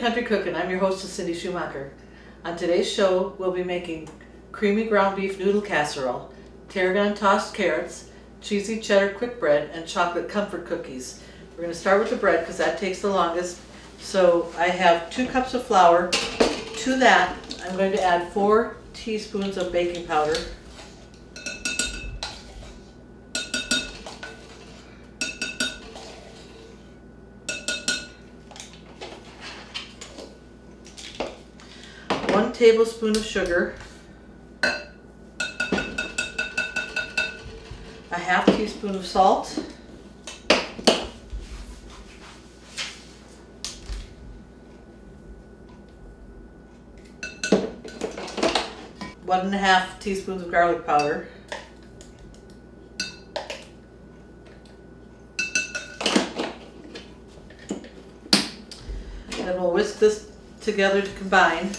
Country Cookin'. I'm your hostess, Cindy Schumacher. On today's show, we'll be making creamy ground beef noodle casserole, tarragon tossed carrots, cheesy cheddar quick bread, and chocolate comfort cookies. We're going to start with the bread because that takes the longest. So I have 2 cups of flour. To that, I'm going to add 4 teaspoons of baking powder. One tablespoon of sugar, a half teaspoon of salt, 1.5 teaspoons of garlic powder, then we'll whisk this together to combine.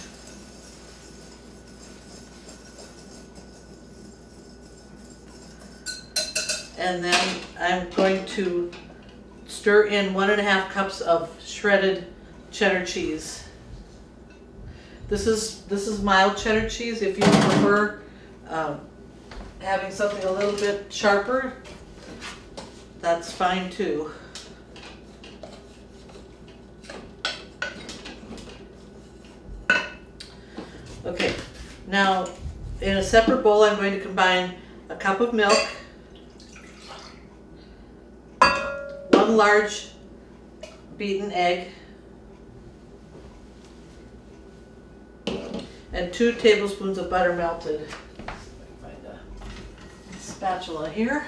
And then I'm going to stir in 1.5 cups of shredded cheddar cheese. This is mild cheddar cheese. If you prefer having something a little bit sharper, that's fine too. Okay, now in a separate bowl I'm going to combine a cup of milk, 1 large beaten egg, and 2 tablespoons of butter melted. Find a spatula here.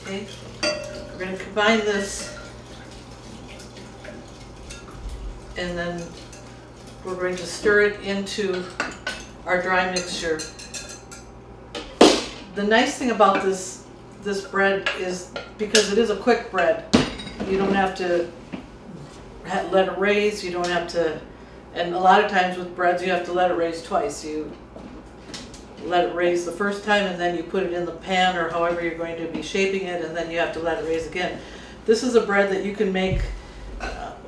Okay, we're going to combine this, and then we're going to stir it into our dry mixture. The nice thing about this bread is because it is a quick bread, you don't have to let it raise, you don't have to, and a lot of times with breads you have to let it raise twice. You let it raise the first time and then you put it in the pan or however you're going to be shaping it, and then you have to let it raise again. This is a bread that you can make,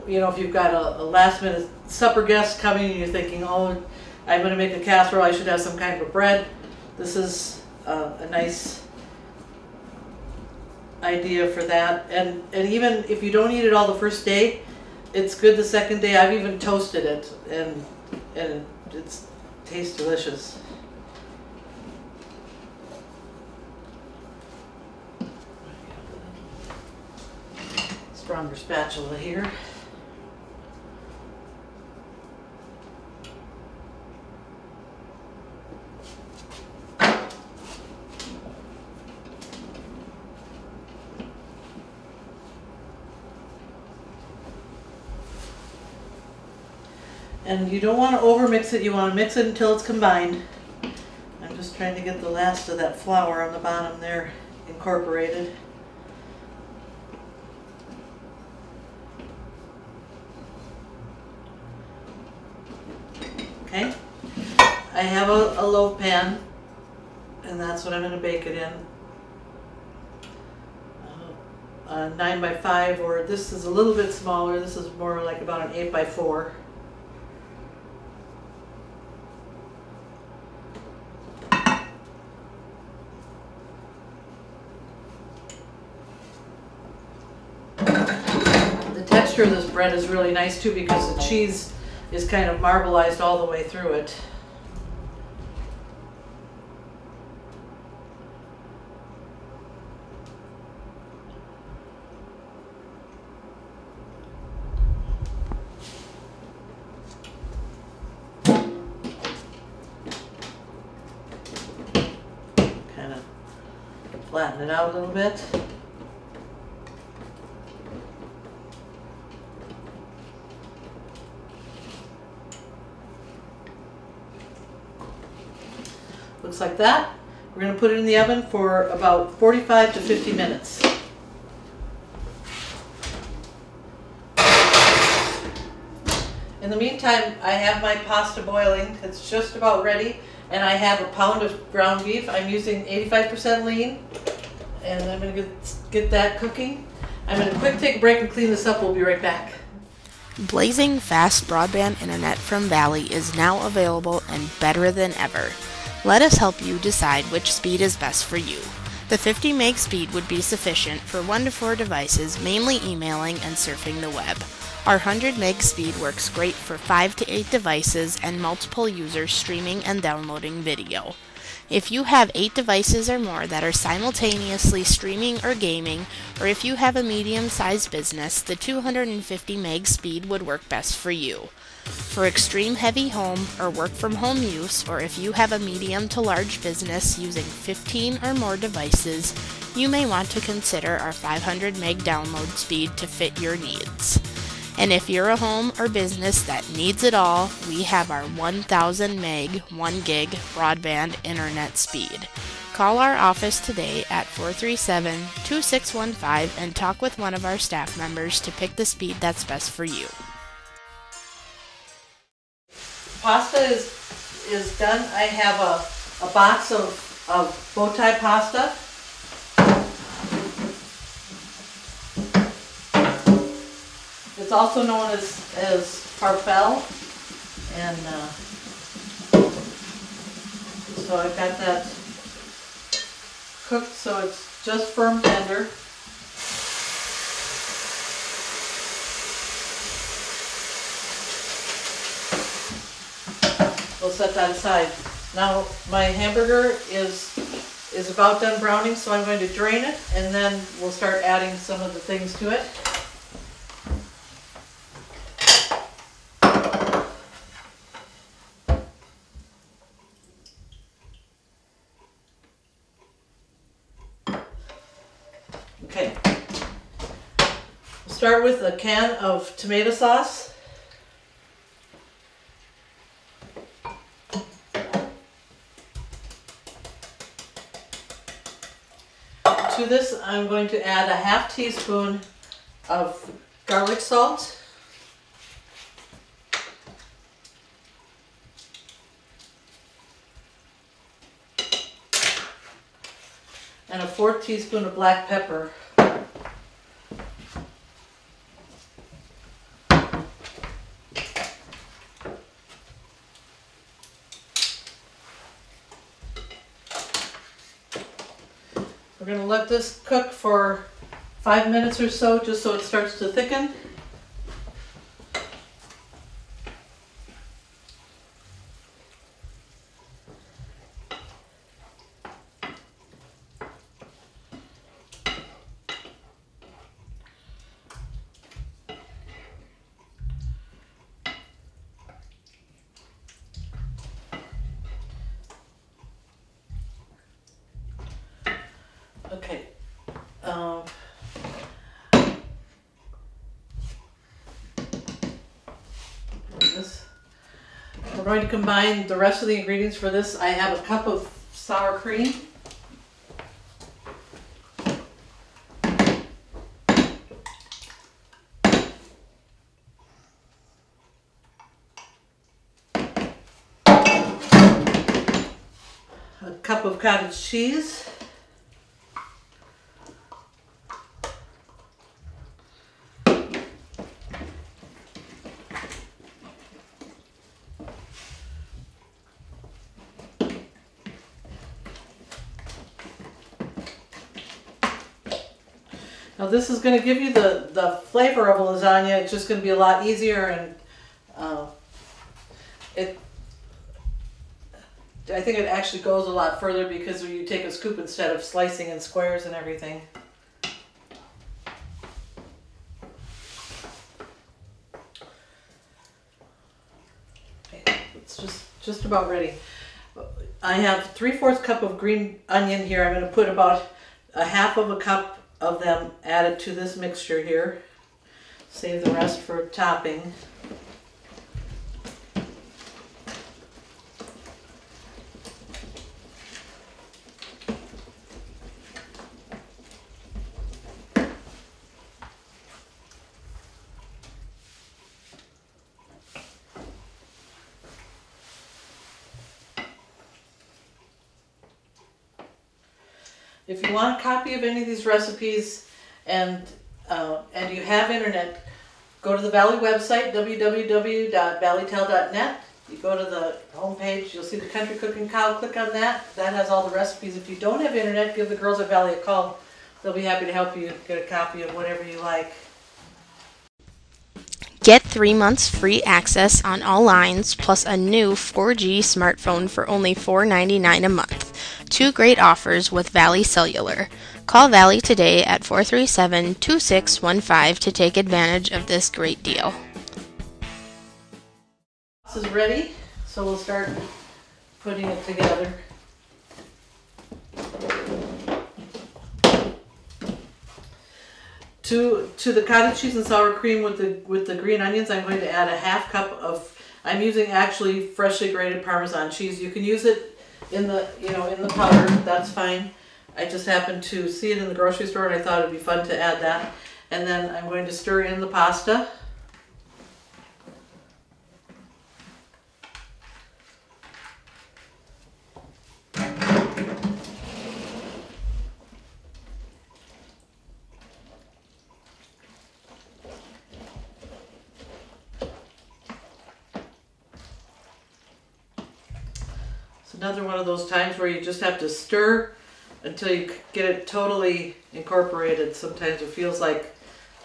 you know, if you've got a last minute supper guest coming and you're thinking, oh, I'm going to make a casserole, I should have some kind of a bread. This is a nice idea for that. And even if you don't eat it all the first day, it's good the second day. I've even toasted it, and it tastes delicious. Stronger spatula here. And you don't want to overmix it, you want to mix it until it's combined. I'm just trying to get the last of that flour on the bottom there incorporated. Okay, I have a loaf pan, and that's what I'm going to bake it in. 9 by 5, or this is a little bit smaller, this is more like about an 8 by 4. The texture of this bread is really nice too because the cheese is kind of marbleized all the way through it. Kind of flatten it out a little bit. Looks like that. We're going to put it in the oven for about 45 to 50 minutes. In the meantime, I have my pasta boiling. It's just about ready. And I have a pound of ground beef. I'm using 85% lean, and I'm going to get that cooking. I'm going to quick take a break and clean this up. We'll be right back. Blazing fast broadband internet from Valley is now available and better than ever. Let us help you decide which speed is best for you. The 50 meg speed would be sufficient for 1 to 4 devices, mainly emailing and surfing the web. Our 100 meg speed works great for 5 to 8 devices and multiple users streaming and downloading video. If you have 8 devices or more that are simultaneously streaming or gaming, or if you have a medium-sized business, the 250 meg speed would work best for you. For extreme heavy home or work from home use, or if you have a medium to large business using 15 or more devices, you may want to consider our 500 meg download speed to fit your needs. And if you're a home or business that needs it all, we have our 1000 meg, 1 gig broadband internet speed. Call our office today at 437-2615 and talk with one of our staff members to pick the speed that's best for you. Pasta is done. I have a box of bow tie pasta. It's also known as farfalle, and so I've got that cooked so it's just firm tender. We'll set that aside. Now my hamburger is about done browning, so I'm going to drain it, and then we'll start adding some of the things to it. Okay, we'll start with a can of tomato sauce. To this, I'm going to add a half teaspoon of garlic salt, and a 4th teaspoon of black pepper. We're going to let this cook for 5 minutes or so, just so it starts to thicken. Okay. We're going to combine the rest of the ingredients for this. I have a cup of sour cream. A cup of cottage cheese. Now this is going to give you the flavor of a lasagna. It's just going to be a lot easier, and I think it actually goes a lot further because you take a scoop instead of slicing in squares and everything. Okay, it's just about ready. I have 3/4 cup of green onion here. I'm going to put about a half of a cup of them added to this mixture here. Save the rest for topping. If you want a copy of any of these recipes and you have internet, go to the Valley website, www.valleytel.net. You go to the homepage, you'll see the Country Cooking Cow. Click on that. That has all the recipes. If you don't have internet, give the girls at Valley a call. They'll be happy to help you get a copy of whatever you like. Get 3 months free access on all lines plus a new 4G smartphone for only $4.99 a month. 2 great offers with Valley Cellular. Call Valley today at 437-2615 to take advantage of this great deal. This is ready, so we'll start putting it together. To the cottage cheese and sour cream with the green onions, I'm going to add a half cup of. I'm using actually freshly grated Parmesan cheese. You can use it in the powder. That's fine. I just happened to see it in the grocery store and I thought it'd be fun to add that. And then I'm going to stir in the pasta. Another one of those times where you just have to stir until you get it totally incorporated. Sometimes it feels like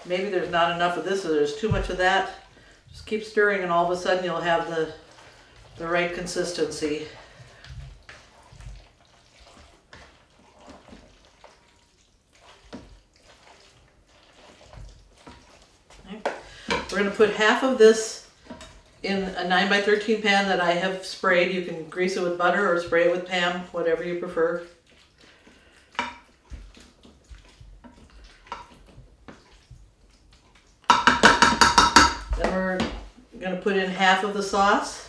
maybe there's not enough of this or there's too much of that. Just keep stirring and all of a sudden you'll have the right consistency. Okay. We're going to put half of this in a 9x13 pan that I have sprayed. You can grease it with butter or spray it with Pam, whatever you prefer. Then we're going to put in half of the sauce.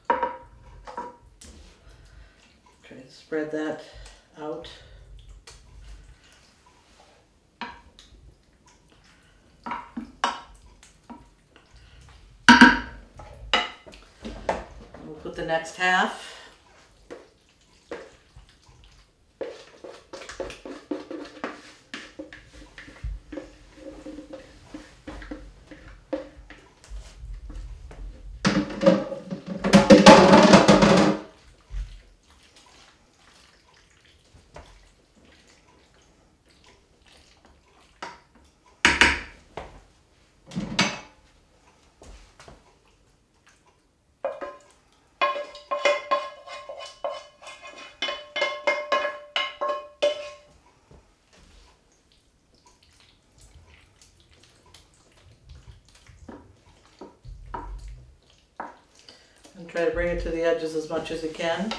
Try to spread that out. Put the next half. And try to bring it to the edges as much as you can.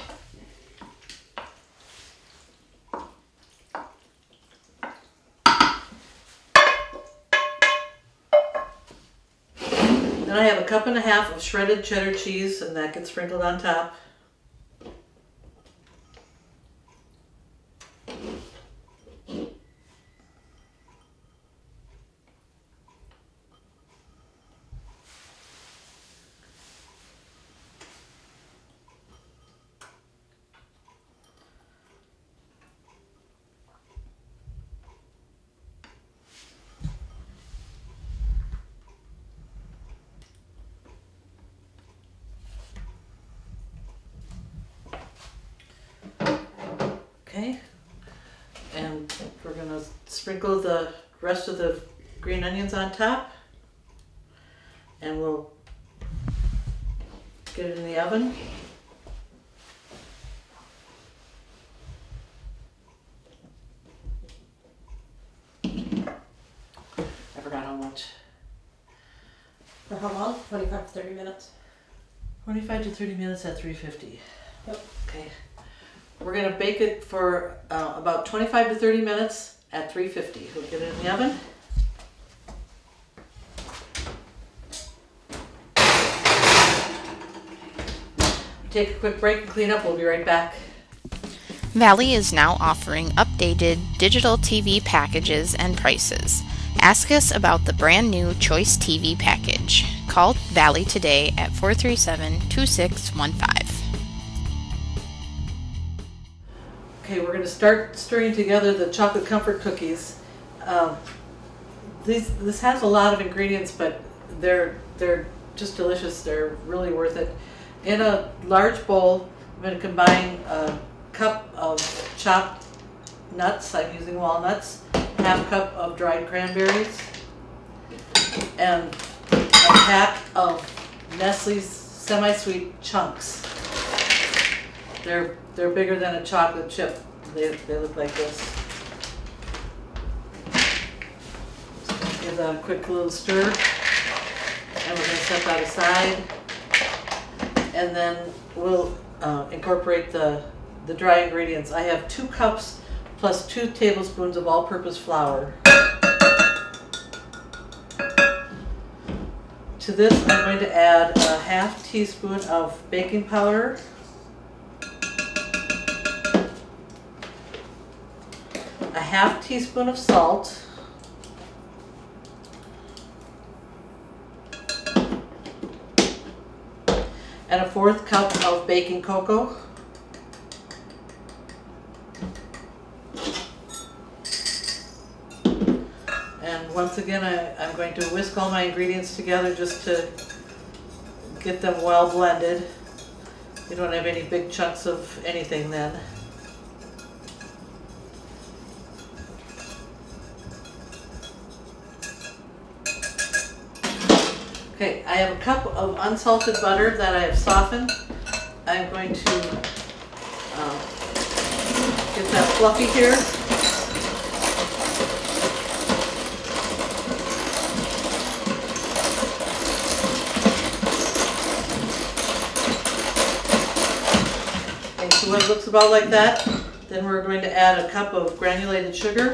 Then I have a cup and a half of shredded cheddar cheese and that gets sprinkled on top. Okay, and we're going to sprinkle the rest of the green onions on top and we'll get it in the oven. I forgot how much. For how long? 25 to 30 minutes. 25 to 30 minutes at 350. Yep. Okay. We're going to bake it for about 25 to 30 minutes at 350. We'll get it in the oven. Take a quick break and clean up. We'll be right back. Valley is now offering updated digital TV packages and prices. Ask us about the brand new Choice TV package. Call Valley today at 437-2615. 437-2615. Okay, we're going to start stirring together the chocolate comfort cookies. This has a lot of ingredients, but they're just delicious. They're really worth it. In a large bowl, I'm going to combine a cup of chopped nuts. I'm using walnuts, half cup of dried cranberries, and a pack of Nestle's semi-sweet chunks. They're bigger than a chocolate chip. They look like this. Give that a quick little stir, and we're going to set that aside. And then we'll incorporate the dry ingredients. I have 2 cups plus 2 tablespoons of all-purpose flour. To this, I'm going to add a half teaspoon of baking powder, a half teaspoon of salt, and a 1/4 cup of baking cocoa. And once again, I'm going to whisk all my ingredients together just to get them well blended. You don't have any big chunks of anything then. Okay, I have a cup of unsalted butter that I have softened. I'm going to get that fluffy here. Okay, so when it looks about like that, then we're going to add a cup of granulated sugar.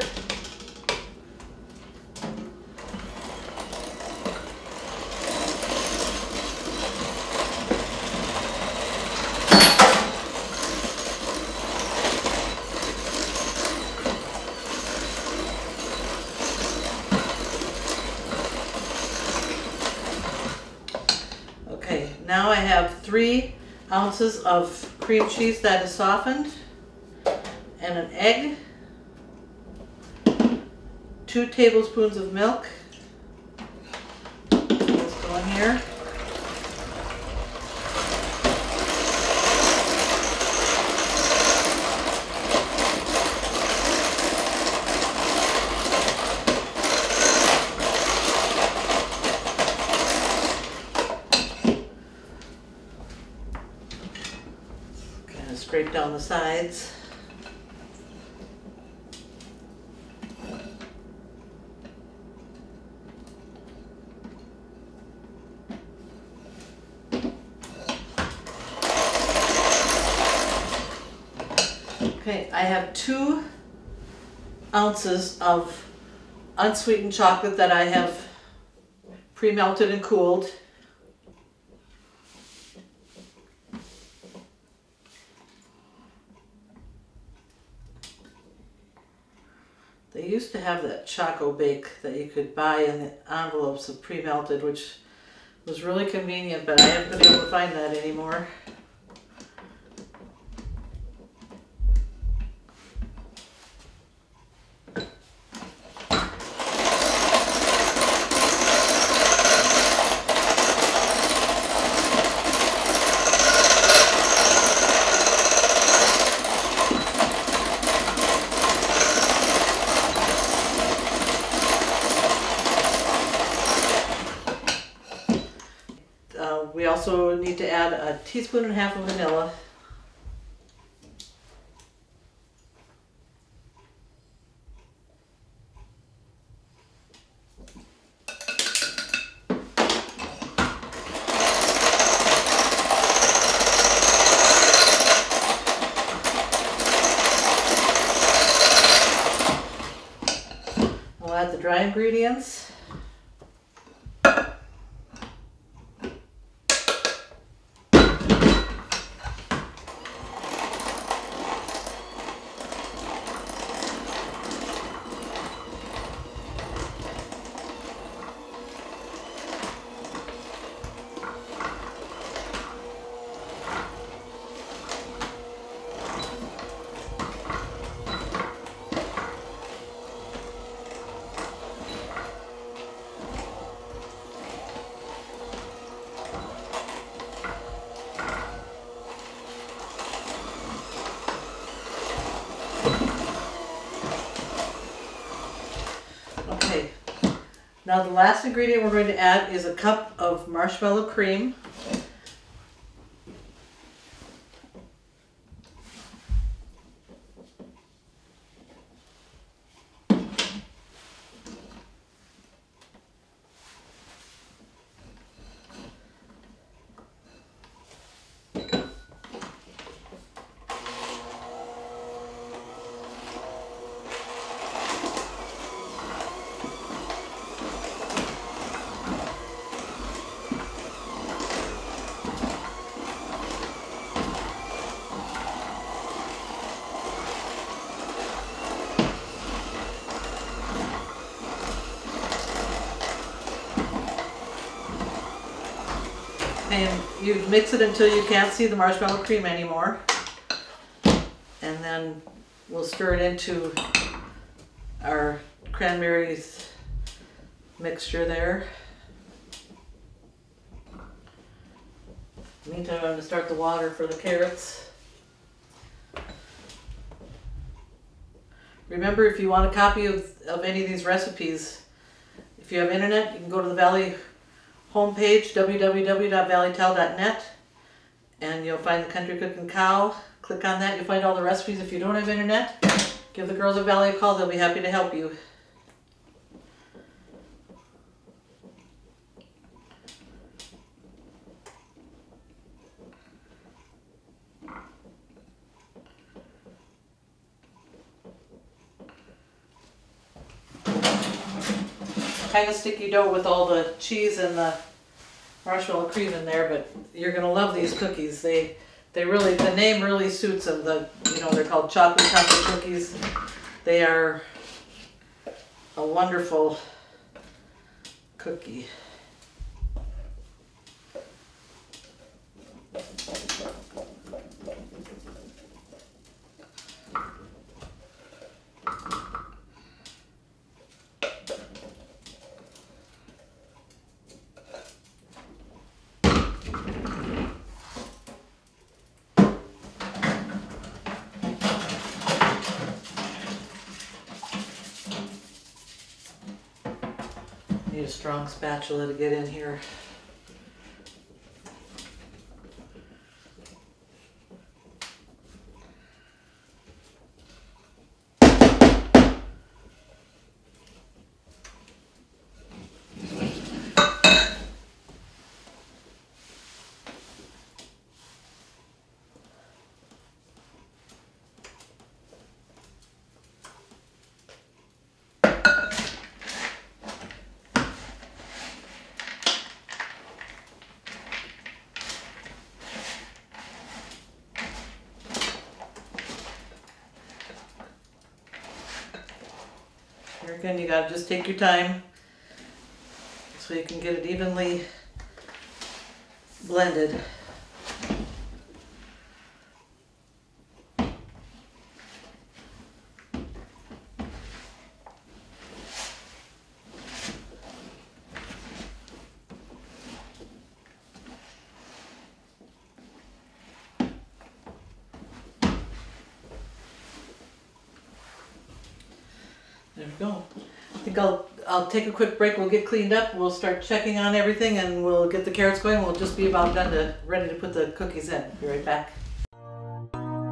Okay, now I have 3 ounces of cream cheese that is softened, and an egg, 2 tablespoons of milk. Let's go in here. Scrape down the sides. Okay, I have 2 ounces of unsweetened chocolate that I have pre-melted and cooled. They used to have that Choco Bake that you could buy in the envelopes of pre-melted, which was really convenient, but I haven't been able to find that anymore. We also need to add a teaspoon and a half of vanilla. We'll add the dry ingredients. Now the last ingredient we're going to add is a cup of marshmallow cream. And you mix it until you can't see the marshmallow cream anymore. And then we'll stir it into our cranberries mixture there. Meantime, I'm going to start the water for the carrots. Remember, if you want a copy of any of these recipes, if you have internet, you can go to the Valley homepage, www.valleytel.net, and you'll find the Country Cooking Cow. Click on that, you'll find all the recipes. If you don't have internet, give the girls at Valley a call, they'll be happy to help you. Kind of sticky dough with all the cheese and the marshmallow cream in there, but you're gonna love these cookies. They really, the name really suits them. They're called chocolate chocolate cookies. They are a wonderful cookie. Need a strong spatula to get in here. Here again, you gotta just take your time so you can get it evenly blended. There we go. I think I'll take a quick break. We'll get cleaned up. We'll start checking on everything, and we'll get the carrots going. We'll just be about done ready to put the cookies in. Be right back.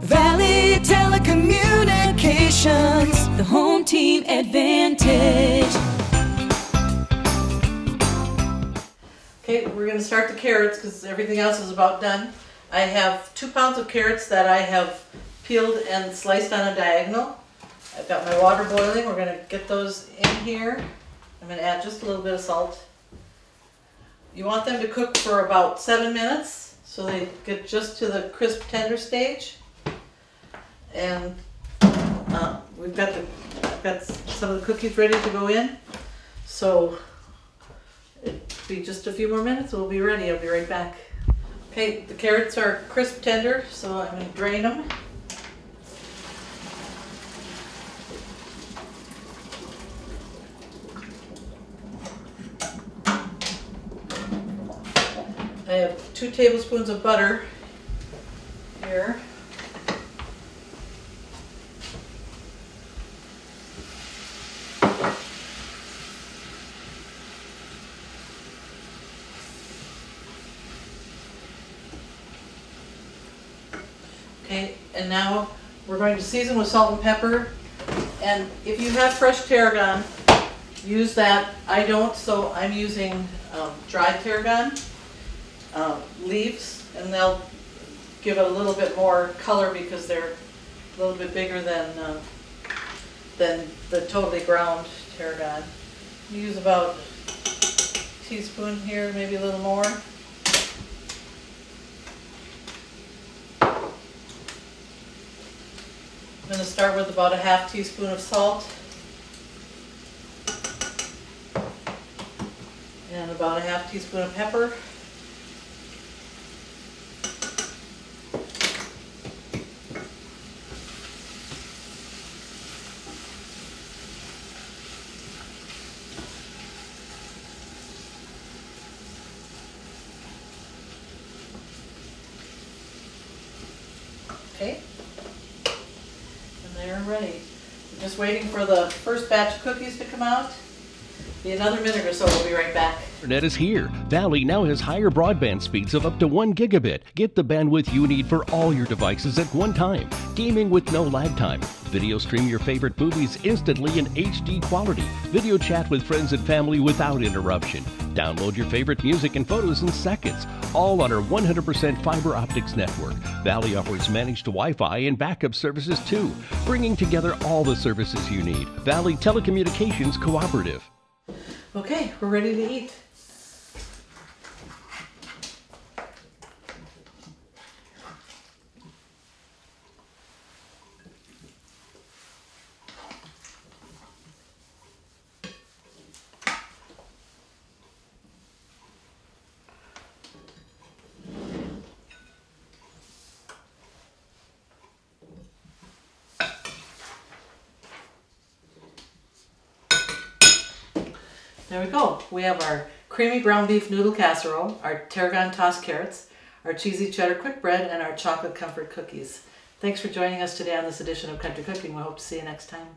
Valley Telecommunications, the home team advantage. Okay, we're going to start the carrots because everything else is about done. I have 2 pounds of carrots that I have peeled and sliced on a diagonal. I've got my water boiling. We're going to get those in here. I'm going to add just a little bit of salt. You want them to cook for about 7 minutes so they get just to the crisp tender stage. And I've got some of the cookies ready to go in. So it'll be just a few more minutes. We'll be ready. I'll be right back. Okay, the carrots are crisp tender, so I'm going to drain them. I have 2 tablespoons of butter here. And now we're going to season with salt and pepper. And if you have fresh tarragon, use that. I don't, so I'm using dried tarragon leaves, and they'll give it a little bit more color because they're a little bit bigger than the totally ground tarragon. Use about a teaspoon here, maybe a little more. I'm going to start with about a half teaspoon of salt and about a half teaspoon of pepper. Okay. They're ready. We're just waiting for the first batch of cookies to come out. Be another minute or so, we'll be right back. Internet is here. Valley now has higher broadband speeds of up to 1 gigabit. Get the bandwidth you need for all your devices at one time. Gaming with no lag time. Video stream your favorite movies instantly in HD quality. Video chat with friends and family without interruption. Download your favorite music and photos in seconds. All on our 100% fiber optics network. Valley offers managed Wi-Fi and backup services too, bringing together all the services you need. Valley Telecommunications Cooperative. Okay, we're ready to eat. There we go. We have our creamy ground beef noodle casserole, our tarragon tossed carrots, our cheesy cheddar quick bread, and our chocolate comfort cookies. Thanks for joining us today on this edition of Country Cooking. We hope to see you next time.